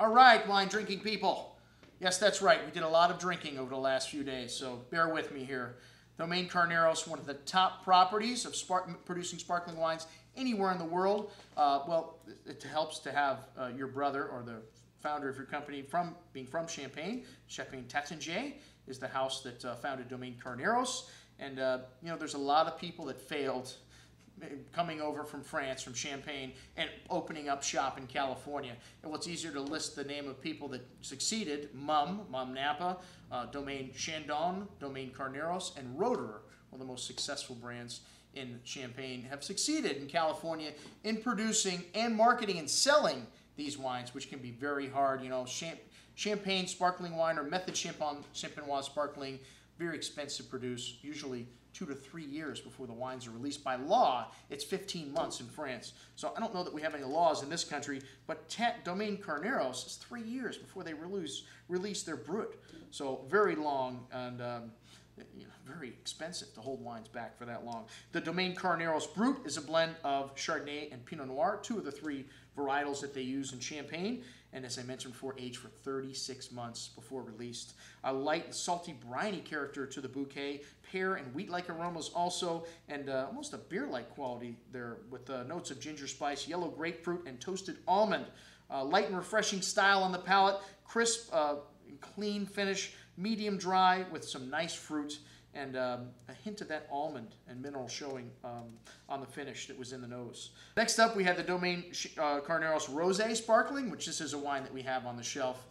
All right, wine drinking people. Yes, that's right. We did a lot of drinking over the last few days, so bear with me here. Domaine Carneros, one of the top properties of producing sparkling wines anywhere in the world. Well, it helps to have your brother or the founder of your company being from Champagne. Champagne Taittinger is the house that founded Domaine Carneros. And, you know, there's a lot of people that failed coming over from France, from Champagne, and opening up shop in California. And what's easier to list the name of people that succeeded: Mum Napa, Domaine Chandon, Domaine Carneros, and Roederer, one of the most successful brands in Champagne, have succeeded in California in producing and marketing and selling these wines, which can be very hard. You know, Champagne sparkling wine or method champenoise sparkling, very expensive to produce, usually 2 to 3 years before the wines are released. By law, it's 15 months in France. So I don't know that we have any laws in this country, but Domaine Carneros is 3 years before they release their Brut. So very long and you know, very expensive to hold wines back for that long. The Domaine Carneros Brut is a blend of Chardonnay and Pinot Noir, 2 of the 3 varietals that they use in Champagne, and as I mentioned before, aged for 36 months before released. A light and salty, briny character to the bouquet, pear and wheat-like aromas also, and almost a beer-like quality there with notes of ginger spice, yellow grapefruit, and toasted almond. Light and refreshing style on the palate, crisp, clean finish, medium dry with some nice fruit, and a hint of that almond and mineral showing on the finish that was in the nose. Next up, we had the Domaine Carneros Rosé Sparkling, which this is a wine that we have on the shelf.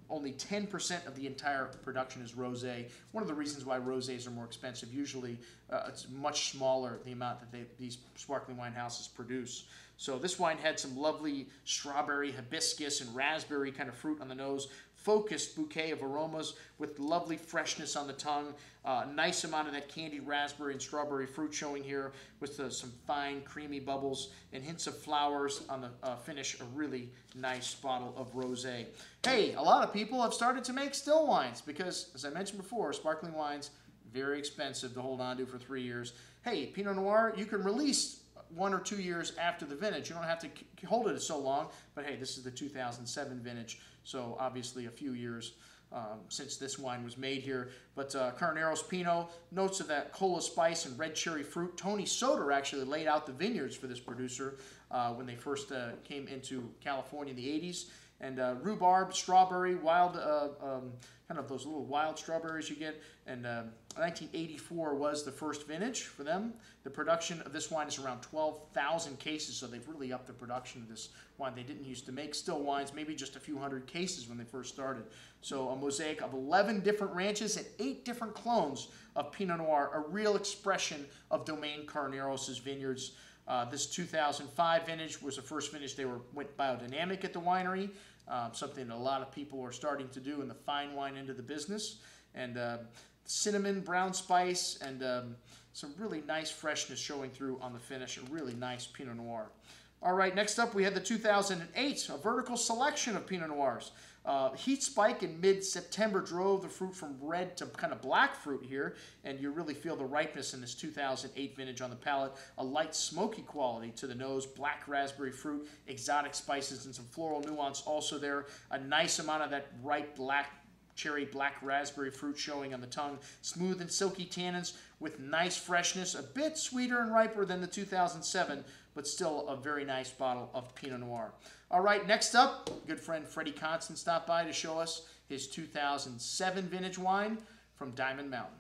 Only 10% of the entire production is rosé. One of the reasons why rosés are more expensive. Usually, it's much smaller, the amount that these sparkling wine houses produce. So this wine had some lovely strawberry, hibiscus, and raspberry kind of fruit on the nose. Focused bouquet of aromas with lovely freshness on the tongue. Nice amount of that candied raspberry and strawberry fruit showing here with some fine creamy bubbles and hints of flowers on the finish. A really nice bottle of rosé. Hey, a lot of people have started to make still wines because, as I mentioned before, sparkling wines, very expensive to hold on to for 3 years. Hey, Pinot Noir, you can release 1 or 2 years after the vintage. You don't have to hold it so long, but hey, this is the 2007 vintage, so obviously a few years since this wine was made here. But Carneros Pinot, notes of that cola spice and red cherry fruit. Tony Soter actually laid out the vineyards for this producer when they first came into California in the 80s. And rhubarb, strawberry, wild, kind of those little wild strawberries you get. And 1984 was the first vintage for them. The production of this wine is around 12,000 cases, so they've really upped the production of this wine. They didn't used to make still wines, maybe just a few hundred cases when they first started. So a mosaic of 11 different ranches and 8 different clones of Pinot Noir, a real expression of Domaine Carneros' vineyards. This 2005 vintage was the first vintage they went biodynamic at the winery, something that a lot of people are starting to do in the fine wine end of the business. And cinnamon, brown spice, and some really nice freshness showing through on the finish. A really nice Pinot Noir. All right, next up we had the 2008, a vertical selection of Pinot Noirs. Heat spike in mid-September drove the fruit from red to kind of black fruit here, and you really feel the ripeness in this 2008 vintage on the palate. A light smoky quality to the nose, black raspberry fruit, exotic spices, and some floral nuance also there. A nice amount of that ripe black cherry, black raspberry fruit showing on the tongue. Smooth and silky tannins with nice freshness, a bit sweeter and riper than the 2007, but still a very nice bottle of Pinot Noir. All right, next up, good friend Freddie Constant stopped by to show us his 2007 vintage wine from Diamond Mountain.